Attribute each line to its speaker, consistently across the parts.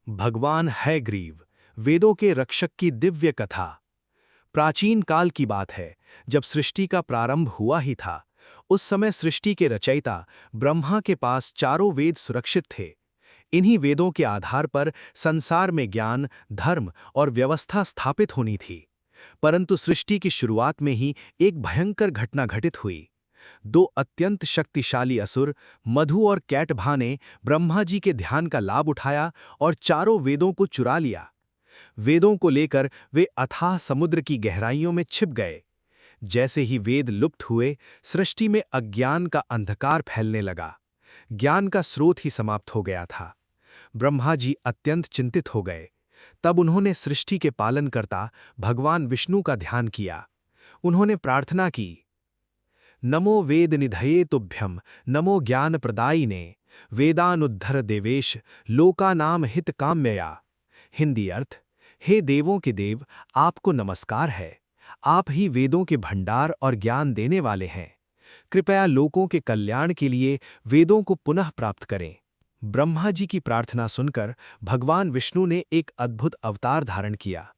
Speaker 1: भगवान हयग्रीव, वेदों के रक्षक की दिव्य कथा। प्राचीन काल की बात है, जब सृष्टि का प्रारंभ हुआ ही था। उस समय सृष्टि के रचयिता ब्रह्मा के पास चारों वेद सुरक्षित थे। इन्हीं वेदों के आधार पर संसार में ज्ञान, धर्म और व्यवस्था स्थापित होनी थी। परंतु सृष्टि की शुरुआत में ही एक भयंकर घटना घटित हुई। दो अत्यंत शक्तिशाली असुर, मधु और कैटभा ने ब्रह्मा जी के ध्यान का लाभ उठाया और चारों वेदों को चुरा लिया। वेदों को लेकर वे अथाह समुद्र की गहराइयों में छिप गए। जैसे ही वेद लुप्त हुए, सृष्टि में अज्ञान का अंधकार फैलने लगा। ज्ञान का स्रोत ही समाप्त हो गया था। ब्रह्मा जी अत्यंत चिंतित हो गए। तब उन्होंने सृष्टि के पालनकर्ता भगवान विष्णु का ध्यान किया। उन्होंने प्रार्थना की, नमो वेद निधये तुभ्यम, नमो ज्ञान प्रदायिने, वेदानुद्धर देवेश, लोकानाम हित काम्यया। हिंदी अर्थ, हे देवों के देव, आपको नमस्कार है। आप ही वेदों के भंडार और ज्ञान देने वाले हैं। कृपया लोकों के कल्याण के लिए वेदों को पुनः प्राप्त करें। ब्रह्मा जी की प्रार्थना सुनकर भगवान विष्णु ने एक अद्भुत अवतार धारण किया।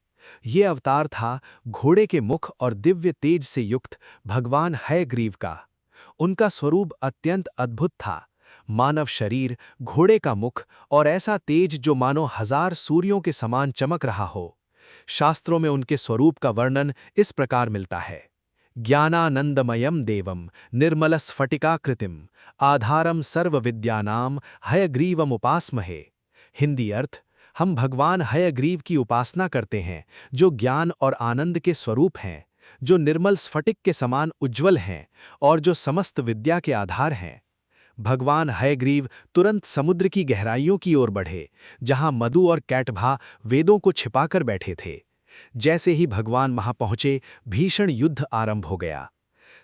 Speaker 1: ये अवतार था घोड़े के मुख और दिव्य तेज से युक्त भगवान हयग्रीव का। उनका स्वरूप अत्यंत अद्भुत था। मानव शरीर, घोड़े का मुख और ऐसा तेज जो मानो 1000 सूर्यों के समान चमक रहा हो। शास्त्रों में उनके स्वरूप का वर्णन इस प्रकार मिलता है, ज्ञानानंदमयम देवम निर्मलस्फटिकाकृतिम आधारम सर्वविद्यानाम हयग्रीवमुपास्महे। हिंदी अर्थ, हम भगवान हयग्रीव की उपासना करते हैं, जो ज्ञान और आनंद के स्वरूप हैं, जो निर्मल स्फटिक के समान उज्ज्वल हैं और जो समस्त विद्या के आधार हैं। भगवान हयग्रीव तुरंत समुद्र की गहराइयों की ओर बढ़े, जहां मधु और कैटभा वेदों को छिपाकर बैठे थे। जैसे ही भगवान वहां पहुंचे, भीषण युद्ध आरंभ हो गया।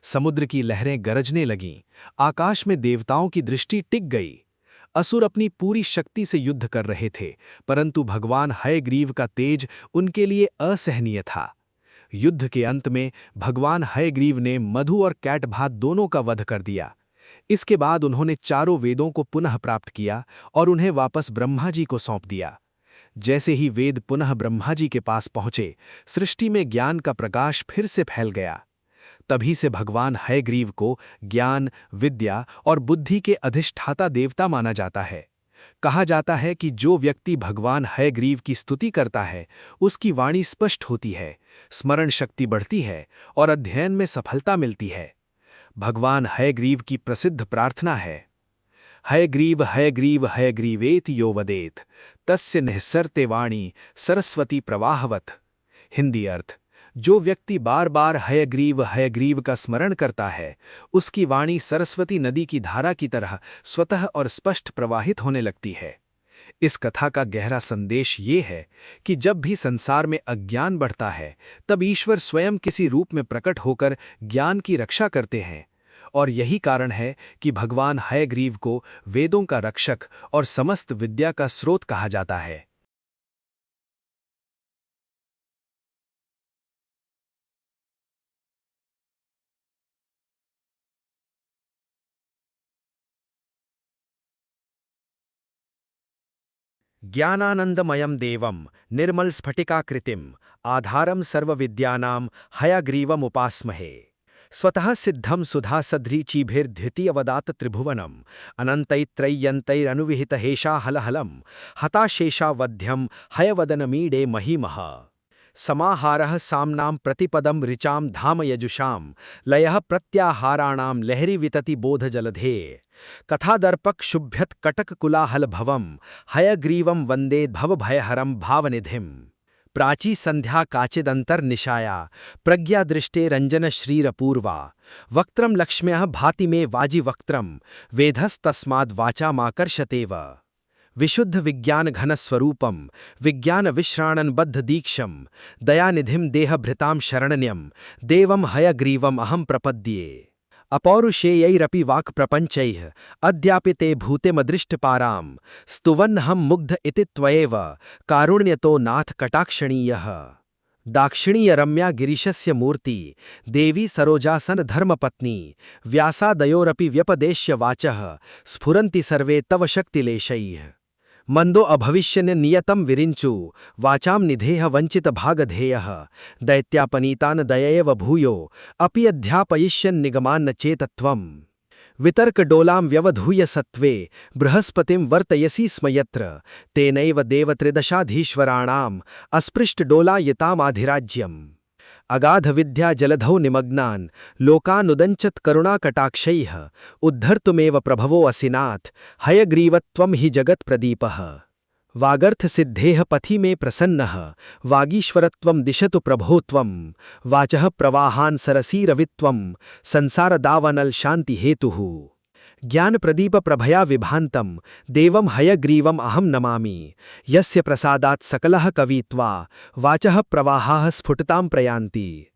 Speaker 1: समुद्र की लहरें गरजने लगीं, आकाश में देवताओं की दृष्टि टिक गई। असुर अपनी पूरी शक्ति से युद्ध कर रहे थे, परंतु भगवान हयग्रीव का तेज उनके लिए असहनीय था। युद्ध के अंत में भगवान हयग्रीव ने मधु और कैटभा दोनों का वध कर दिया। इसके बाद उन्होंने चारों वेदों को पुनः प्राप्त किया और उन्हें वापस ब्रह्मा जी को सौंप दिया। जैसे ही वेद पुनः ब्रह्मा जी के पास पहुंचे, सृष्टि में ज्ञान का प्रकाश फिर से फैल गया। तभी से भगवान हयग्रीव को ज्ञान, विद्या और बुद्धि के अधिष्ठाता देवता माना जाता है। कहा जाता है कि जो व्यक्ति भगवान हयग्रीव की स्तुति करता है, उसकी वाणी स्पष्ट होती है, स्मरण शक्ति बढ़ती है और अध्ययन में सफलता मिलती है। भगवान हयग्रीव की प्रसिद्ध प्रार्थना है, हयग्रीव हयग्रीव हयग्रीवेति यो वदेत, तस्य निःसरते वाणी सरस्वती प्रवाहवत। हिंदी अर्थ, जो व्यक्ति बार बार हयग्रीव हयग्रीव का स्मरण करता है, उसकी वाणी सरस्वती नदी की धारा की तरह स्वतः और स्पष्ट प्रवाहित होने लगती है। इस कथा का गहरा संदेश ये है कि जब भी संसार में अज्ञान बढ़ता है, तब ईश्वर स्वयं किसी रूप में प्रकट होकर ज्ञान की रक्षा करते हैं। और यही कारण है कि भगवान हयग्रीव को वेदों का रक्षक और समस्त विद्या का स्रोत कहा जाता है।
Speaker 2: ज्ञानानंदमयम देवम निर्मल स्फटिकाकृतिम आधारम सर्वविद्यानां हयग्रीवमुपास्महे। स्वतः सिद्धम सुधा सध्रीचिभिर्द्वितीयवदात त्रिभुवनम अनन्तैत्रय्यन्तैरनुविहितहेषा हलहलम हताशेषावध्यम हयवदनमीडे महीमः। समाहारः साम्नां प्रतिपदं ऋचां धाम यजुषां लयः प्रत्याहाराणां लहरी वितति बोधजलधे। कथादर्पक शुभ्यत कटक कुलाहल भवम हयग्रीवं वंदे भवभयहरं भावनिधिम। प्राची संध्या काचिदंतर निशाया प्रज्ञादृष्टे रंजन श्रीरपूर्वा वक्त्रम लक्ष्म्यः भाति मे वाजि वक्त्रम वेधस्तस्माद् वाचामाकर्षतेव। विशुद्ध विज्ञान घन स्वरूपम विज्ञान विश्राणन बद्ध दीक्षम दयानिधिम देहभृतां शरण्यम देवम हयग्रीवम अहम प्रपद्ये। अपौरुषेयैरपि वाक् प्रपंचैः अद्यापिते भूतेमदृष्टपारां स्तुवन्नहं मुग्ध इति त्वयैव कारुण्यतो नाथ कटाक्षणीयः। दाक्षिणीय रम्या गिरीशस्य मूर्ति देवी सरोजासन धर्मपत्नी व्यासादयोरपि व्यपदेश्य वाचः स्फुरन्ति सर्वे तव शक्तिलेशैः। मंदो अभविष्यन नियतम विरिंचु वाचाम निधेह वंचित भागधेयः दैत्यापनीतान दयैव भूयो अपि अध्यापयिष्यन् निगमान्न चेतत्वम् वितर्कडोलां व्यवधूय सत्त्वे बृहस्पतिं वर्तयसि स्म यत्र तेनैव देवत्रिदशाधीश्वराणाम् अस्पृष्टडोलायितामाधिराज्यम् अगाधविद्या जलधौ निमग्नान् लोकानुदञ्चत् करुणाकटाक्षैः उद्धर्तुमेव प्रभवो असिनाथ हयग्रीवत्वं हि जगत्प्रदीपः वागर्थसिद्धेः पथि मे प्रसन्नः वागीश्वरत्वं दिशतु प्रभो त्वं वाचः प्रवाहान् सरसीरवित्वं संसारदावानल शान्तिहेतुः ज्ञानप्रदीपप्रभया विभान्तं देवं हयग्रीवम् अहं नमामि यस्य प्रसादात् सकलः कवित्वा वाचः प्रवाहाः स्फुटतां प्रयान्ति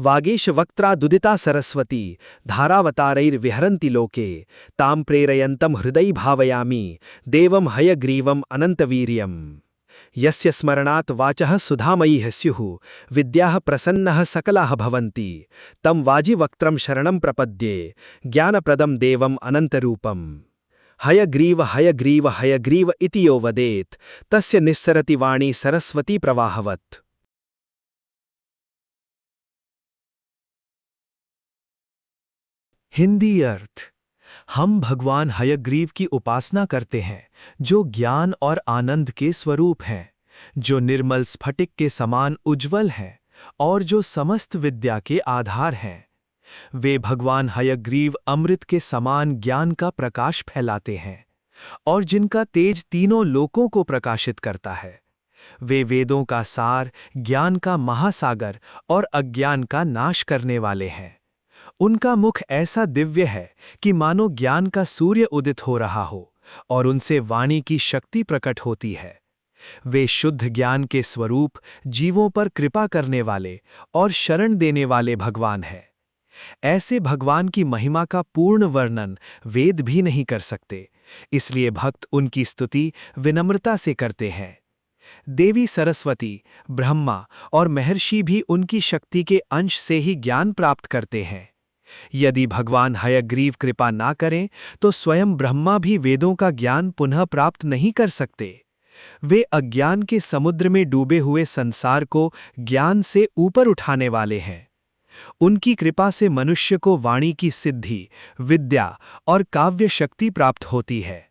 Speaker 2: वागेश वक्त्रादुदिता सरस्वती धारावतारैर्विहरन्ति लोके तां प्रेरयन्तं हृदि भावयामि देवं हयग्रीवम् अनन्तवीर्यम् यस्य स्मरणात् वाचः सुधामयीः स्युः विद्याः प्रसन्नः सकलाः भवन्ति तं वाजिवक्त्रं शरणं प्रपद्ये ज्ञानप्रदं देवम् अनन्तरूपम् हयग्रीव हयग्रीव हयग्रीव इति यो वदेत् तस्य निस्सरति वाणी सरस्वती प्रवाहवत्।
Speaker 1: हिंदी अर्थ। हम भगवान हयग्रीव की उपासना करते हैं, जो ज्ञान और आनंद के स्वरूप हैं, जो निर्मल स्फटिक के समान उज्ज्वल हैं और जो समस्त विद्या के आधार हैं। वे भगवान हयग्रीव अमृत के समान ज्ञान का प्रकाश फैलाते हैं और जिनका तेज तीनों लोकों को प्रकाशित करता है। वे वेदों का सार, ज्ञान का महासागर और अज्ञान का नाश करने वाले हैं। उनका मुख ऐसा दिव्य है कि मानो ज्ञान का सूर्य उदित हो रहा हो और उनसे वाणी की शक्ति प्रकट होती है। वे शुद्ध ज्ञान के स्वरूप, जीवों पर कृपा करने वाले और शरण देने वाले भगवान हैं। ऐसे भगवान की महिमा का पूर्ण वर्णन वेद भी नहीं कर सकते, इसलिए भक्त उनकी स्तुति विनम्रता से करते हैं। देवी सरस्वती, ब्रह्मा और महर्षि भी उनकी शक्ति के अंश से ही ज्ञान प्राप्त करते हैं। यदि भगवान हयग्रीव कृपा ना करें तो स्वयं ब्रह्मा भी वेदों का ज्ञान पुनः प्राप्त नहीं कर सकते। वे अज्ञान के समुद्र में डूबे हुए संसार को ज्ञान से ऊपर उठाने वाले हैं। उनकी कृपा से मनुष्य को वाणी की सिद्धि, विद्या और काव्य शक्ति प्राप्त होती है।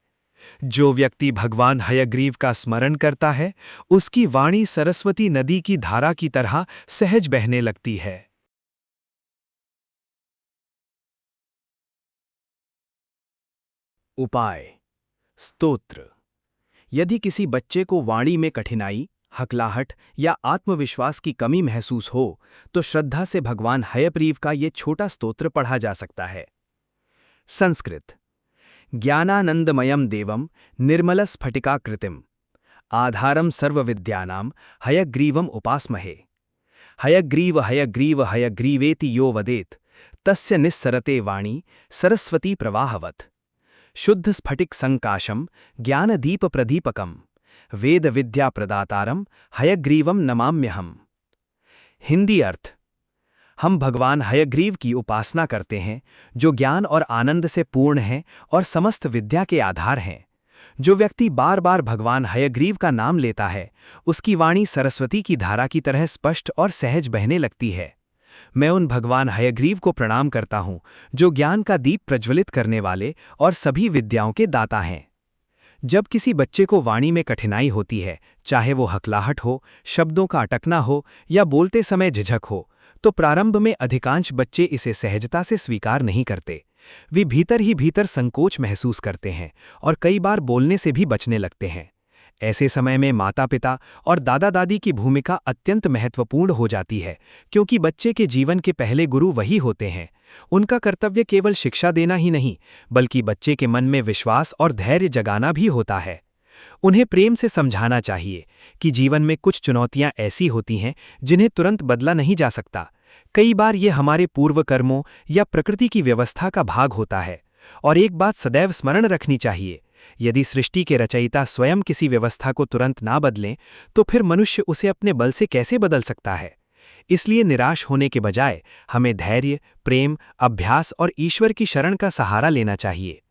Speaker 1: जो व्यक्ति भगवान हयग्रीव का स्मरण करता है, उसकी वाणी सरस्वती नदी की धारा की तरह सहज बहने लगती है।
Speaker 2: उपाय। स्तोत्र। यदि किसी बच्चे को वाणी में कठिनाई, हकलाहट या आत्मविश्वास की कमी महसूस हो तो श्रद्धा से भगवान हयग्रीव का ये छोटा स्तोत्र पढ़ा जा सकता है। संस्कृत। ज्ञानानंदमयं देवं निर्मलस्फटिकाकृतिम् आधारं सर्वविद्यानां हयग्रीवम् उपास्महे। हयग्रीव हयग्रीव हयग्रीवेति यो वदेत् तस्य निस्सरते वाणी सरस्वती प्रवाहवत्। शुद्ध स्फटिक संकाशम ज्ञानदीप प्रदीपकम वेद विद्या प्रदातारम हयग्रीवम नमाम्यहम्। हिंदी अर्थ। हम भगवान हयग्रीव की उपासना करते हैं, जो ज्ञान और आनंद से पूर्ण हैं और समस्त विद्या के आधार हैं। जो व्यक्ति बार बार भगवान हयग्रीव का नाम लेता है, उसकी वाणी सरस्वती की धारा की तरह स्पष्ट और सहज बहने लगती है। मैं उन भगवान हयग्रीव को प्रणाम करता हूँ, जो ज्ञान का दीप प्रज्वलित करने वाले और सभी विद्याओं के दाता हैं। जब किसी बच्चे को वाणी में कठिनाई होती है, चाहे वो हकलाहट हो, शब्दों का अटकना हो या बोलते समय झिझक हो, तो प्रारंभ में अधिकांश बच्चे इसे सहजता से स्वीकार नहीं करते। वे भीतर ही भीतर संकोच महसूस करते हैं और कई बार बोलने से भी बचने लगते हैं। ऐसे समय में माता-पिता और दादा-दादी की भूमिका अत्यंत महत्वपूर्ण हो जाती है, क्योंकि बच्चे के जीवन के पहले गुरु वही होते हैं। उनका कर्तव्य केवल शिक्षा देना ही नहीं, बल्कि बच्चे के मन में विश्वास और धैर्य जगाना भी होता है। उन्हें प्रेम से समझाना चाहिए कि जीवन में कुछ चुनौतियां ऐसी होती हैं जिन्हें तुरंत बदला नहीं जा सकता। कई बार ये हमारे पूर्व कर्मों या प्रकृति की व्यवस्था का भाग होता है। और एक बात सदैव स्मरण रखनी चाहिए, यदि सृष्टि के रचयिता स्वयं किसी व्यवस्था को तुरंत ना बदलें, तो फिर मनुष्य उसे अपने बल से कैसे बदल सकता है। इसलिए निराश होने के बजाय हमें धैर्य, प्रेम, अभ्यास और ईश्वर की शरण का सहारा लेना चाहिए।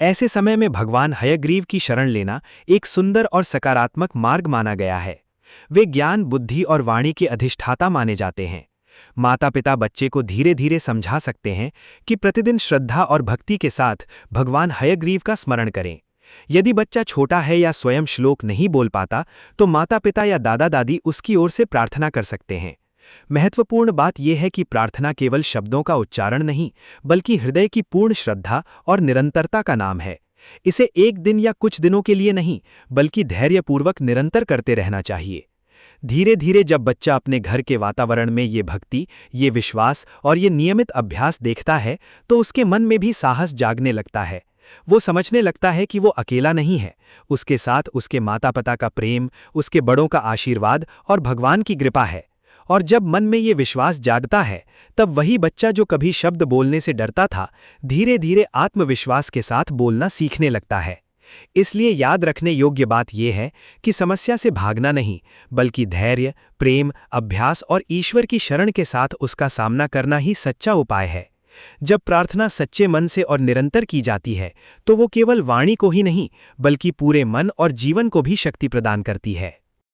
Speaker 2: ऐसे समय में भगवान हयग्रीव की शरण लेना एक सुंदर और सकारात्मक मार्ग माना गया है। वे ज्ञान, बुद्धि और वाणी के अधिष्ठाता माने जाते हैं। माता पिता बच्चे को धीरे धीरे समझा सकते हैं कि प्रतिदिन श्रद्धा और भक्ति के साथ भगवान हयग्रीव का स्मरण करें। यदि बच्चा छोटा है या स्वयं श्लोक नहीं बोल पाता, तो माता पिता या दादा दादी उसकी ओर से प्रार्थना कर सकते हैं। महत्वपूर्ण बात यह है कि प्रार्थना केवल शब्दों का उच्चारण नहीं, बल्कि हृदय की पूर्ण श्रद्धा और निरंतरता का नाम है। इसे एक दिन या कुछ दिनों के लिए नहीं, बल्कि धैर्यपूर्वक निरंतर करते रहना चाहिए। धीरे धीरे जब बच्चा अपने घर के वातावरण में ये भक्ति, ये विश्वास और ये नियमित अभ्यास देखता है, तो उसके मन में भी साहस जागने लगता है। वो समझने लगता है कि वो अकेला नहीं है। उसके साथ उसके माता पिता का प्रेम, उसके बड़ों का आशीर्वाद और भगवान की कृपा है। और जब मन में ये विश्वास जागता है, तब वही बच्चा जो कभी शब्द बोलने से डरता था, धीरे धीरे आत्मविश्वास के साथ बोलना सीखने लगता है। इसलिए याद रखने योग्य बात यह है कि समस्या से भागना नहीं, बल्कि धैर्य, प्रेम, अभ्यास और ईश्वर की शरण के साथ उसका सामना करना ही सच्चा उपाय है। जब प्रार्थना सच्चे मन से और निरंतर की जाती है, तो वो केवल वाणी को ही नहीं, बल्कि पूरे मन और जीवन को भी शक्ति प्रदान करती है।